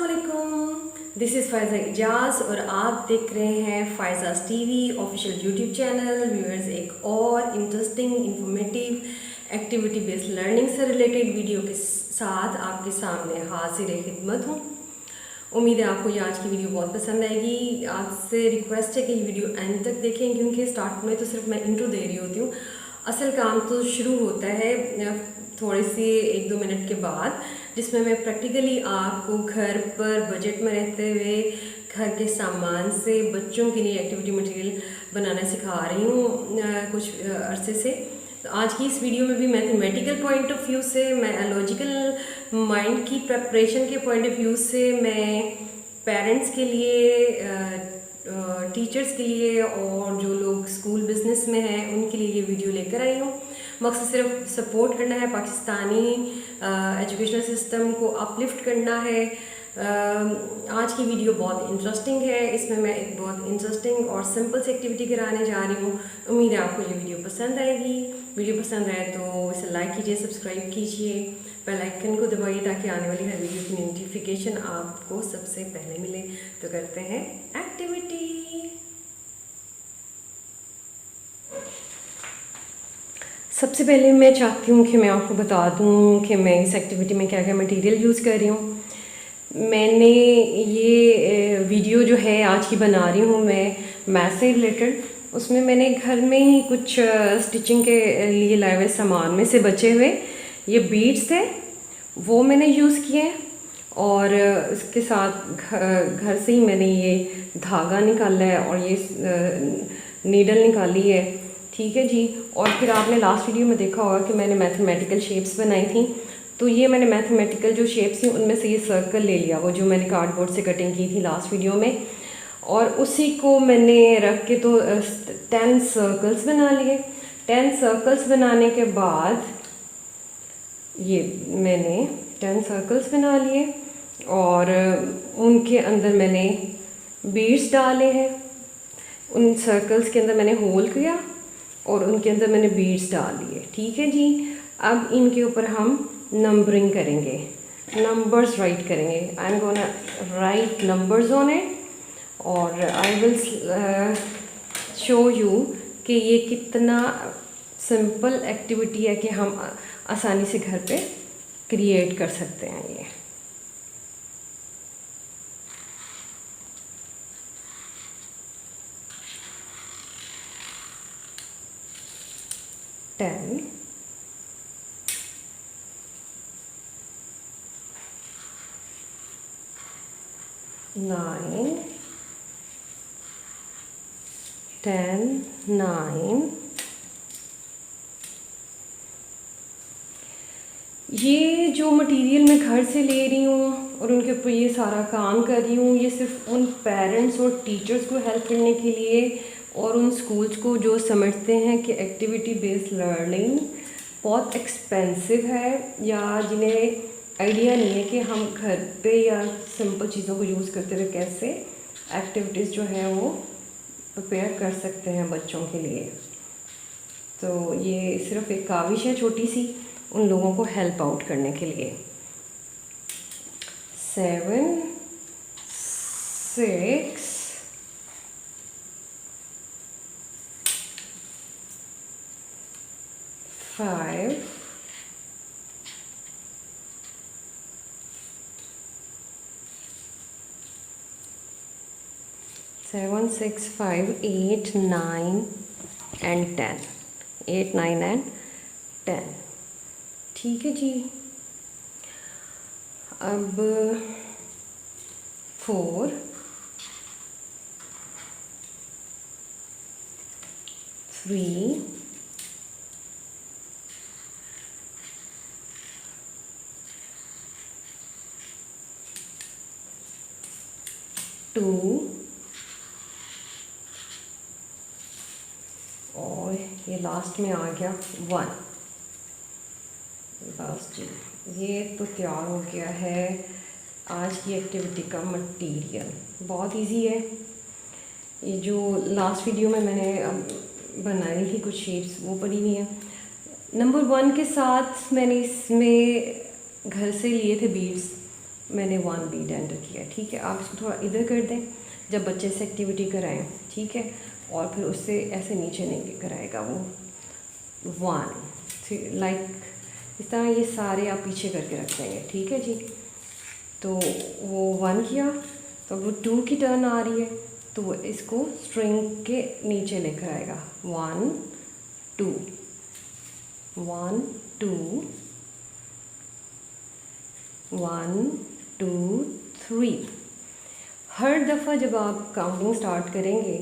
अस्सलामुअलैकुम, this is Faiza Ejaz और आप देख रहे हैं Faizaz TV official YouTube channel. Viewers, एक और interesting informative activity based learning से रिलेटेड वीडियो के साथ आपके सामने हाजिर खिदमत हूँ। उम्मीद है आपको ये आज की वीडियो बहुत पसंद आएगी। आपसे रिक्वेस्ट है कि ये वीडियो एंड तक देखें, क्योंकि स्टार्ट में तो सिर्फ मैं इंट्रो दे रही होती हूँ। असल काम तो शुरू होता है थोड़ी सी 1-2 मिनट के बाद, जिसमें मैं प्रैक्टिकली आपको घर पर बजट में रहते हुए घर के सामान से बच्चों के लिए एक्टिविटी मटेरियल बनाना सिखा रही हूँ कुछ अरसे से। तो आज की इस वीडियो में भी मैथमेटिकल पॉइंट ऑफ व्यू से, मैं लॉजिकल माइंड की प्रेपरेशन के पॉइंट ऑफ व्यू से, मैं पेरेंट्स के लिए, टीचर्स के लिए और जो लोग स्कूल बिजनेस में हैं उनके लिए ये वीडियो लेकर आई हूँ। मकसद सिर्फ सपोर्ट करना है, पाकिस्तानी एजुकेशनल सिस्टम को अपलिफ्ट करना है। आज की वीडियो बहुत इंटरेस्टिंग है। इसमें मैं एक बहुत इंटरेस्टिंग और सिंपल सी एक्टिविटी कराने जा रही हूँ। उम्मीद है आपको ये वीडियो पसंद आएगी। वीडियो पसंद आए तो इसे लाइक कीजिए, सब्सक्राइब कीजिए, बेल आइकन को दबाइए ताकि आने वाली हर वीडियो की नोटिफिकेशन आपको सबसे पहले मिले। तो करते हैं एक्टिविटी। सबसे पहले मैं चाहती हूँ कि मैं आपको बता दूँ कि मैं इस एक्टिविटी में क्या क्या मटेरियल यूज़ कर रही हूँ। मैंने ये वीडियो जो है आज की बना रही हूँ मैं मैथ से रिलेटेड। उसमें मैंने घर में ही कुछ स्टिचिंग के लिए लाए हुए सामान में से बचे हुए ये बीड्स थे, वो मैंने यूज़ किए। और इसके साथ घर से ही मैंने ये धागा निकाला है और ये नीडल निकाली है। ठीक है जी। और फिर आपने लास्ट वीडियो में देखा होगा कि मैंने मैथमेटिकल शेप्स बनाई थी। तो ये मैंने मैथमेटिकल जो शेप्स थी उनमें से ये सर्कल ले लिया, वो जो मैंने कार्डबोर्ड से कटिंग की थी लास्ट वीडियो में, और उसी को मैंने रख के तो 10 सर्कल्स बना लिए। 10 सर्कल्स बनाने के बाद ये मैंने 10 सर्कल्स बना लिए और उनके अंदर मैंने बीड्स डाले हैं। उन सर्कल्स के अंदर मैंने होल किया और उनके अंदर मैंने बीड्स डाल दिए। ठीक है जी। अब इनके ऊपर हम नंबरिंग करेंगे, नंबर्स राइट करेंगे। I am gonna right numbers on it और आई विल शो यू कि ये कितना सिंपल एक्टिविटी है कि हम आसानी से घर पे क्रिएट कर सकते हैं। ये टेन, 9, 10, 9। ये जो मटेरियल मैं घर से ले रही हूँ और उनके ऊपर ये सारा काम कर रही हूँ, ये सिर्फ उन पेरेंट्स और टीचर्स को हेल्प करने के लिए और उन स्कूल्स को जो समझते हैं कि एक्टिविटी बेस्ड लर्निंग बहुत एक्सपेंसिव है, या जिन्हें आइडिया नहीं है कि हम घर पे या सिंपल चीज़ों को यूज़ करते हुए कैसे एक्टिविटीज़ जो है वो प्रिपेयर कर सकते हैं बच्चों के लिए। तो ये सिर्फ एक काविश है छोटी सी उन लोगों को हेल्प आउट करने के लिए। 7, 6, 5, 7, 6, 5, 8, 9 and 10। 8, 9 and 10। ठीक है जी। अब 4, 3, 2 और ये लास्ट में आ गया 1। लास्ट ये तो तैयार हो गया है आज की एक्टिविटी का मटेरियल। बहुत इजी है। ये जो लास्ट वीडियो में मैंने बनाई थी कुछ शेप्स वो पड़ी हुई हैं। नंबर 1 के साथ मैंने इसमें घर से लिए थे बीड्स, मैंने 1 बीट एंटर किया। ठीक है, आप इसको थोड़ा इधर कर दें जब बच्चे से एक्टिविटी कराएं। ठीक है, और फिर उससे ऐसे नीचे नहीं कराएगा वो 1 लाइक इस तरह ये सारे आप पीछे करके रख देंगे। ठीक है जी, तो वो 1 किया तो वो 2 की टर्न आ रही है, तो वो इसको स्ट्रिंग के नीचे लेकर आएगा 1 2 1 2 1 2 3। हर दफ़ा जब आप काउंटिंग स्टार्ट करेंगे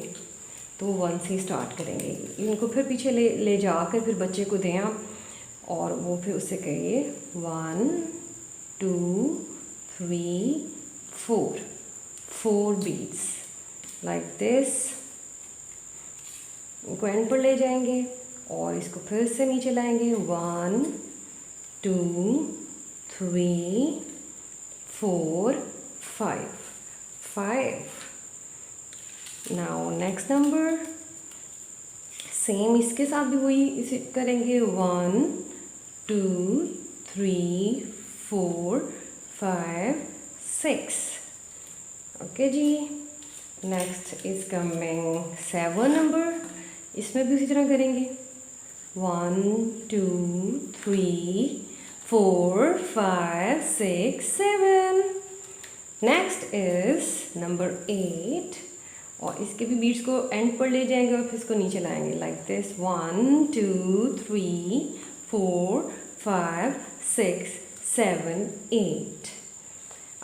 तो 1 से स्टार्ट करेंगे। इनको फिर पीछे ले जाकर फिर बच्चे को दें आप, और वो फिर उससे कहिए 1 2 3 4 बीट्स लाइक दिस। इनको एंड पर ले जाएंगे और इसको फिर से नीचे लाएंगे 1 2 3 4 5। नाउ नेक्स्ट नंबर सेम इसके साथ भी वही इसे करेंगे 1 2 3 4 5 6। ओके जी, नेक्स्ट इज कमिंग 7 नंबर। इसमें भी उसी तरह करेंगे 1 2 3 4 5 6 7। नेक्स्ट इज नंबर 8, और इसके भी बीट्स को एंड पर ले जाएंगे और फिर इसको नीचे लाएंगे लाइक दिस 1 2 3 4 5 6 7 8।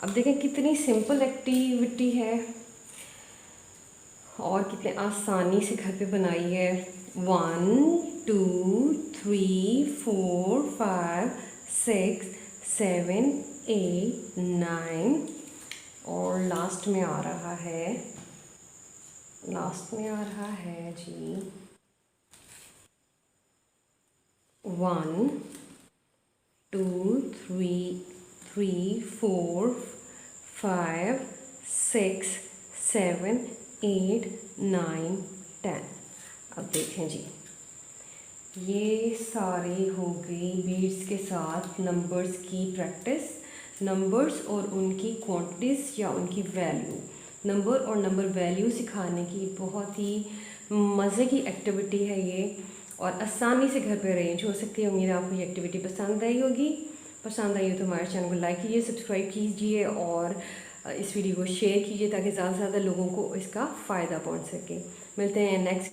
अब देखें कितनी सिंपल एक्टिविटी है और कितने आसानी से घर पे बनाई है। 1 2 3 4 5 6 7 8 9, और लास्ट में आ रहा है जी 1 2 3 4 5 6 7 8 9 10। अब देखें जी, ये सारी हो गई बीट्स के साथ नंबर्स की प्रैक्टिस। नंबर्स और उनकी क्वांटिटीज़ या उनकी वैल्यू, नंबर और नंबर वैल्यू सिखाने की बहुत ही मज़े की एक्टिविटी है ये, और आसानी से घर पे अरेंज हो सकती है। उम्मीद है आपको ये एक्टिविटी पसंद आई होगी। पसंद आई हो तो हमारे चैनल को लाइक कीजिए, सब्सक्राइब कीजिए और इस वीडियो को शेयर कीजिए ताकि ज़्यादा से ज़्यादा लोगों को इसका फ़ायदा पहुंच सके। मिलते हैं नेक्स्ट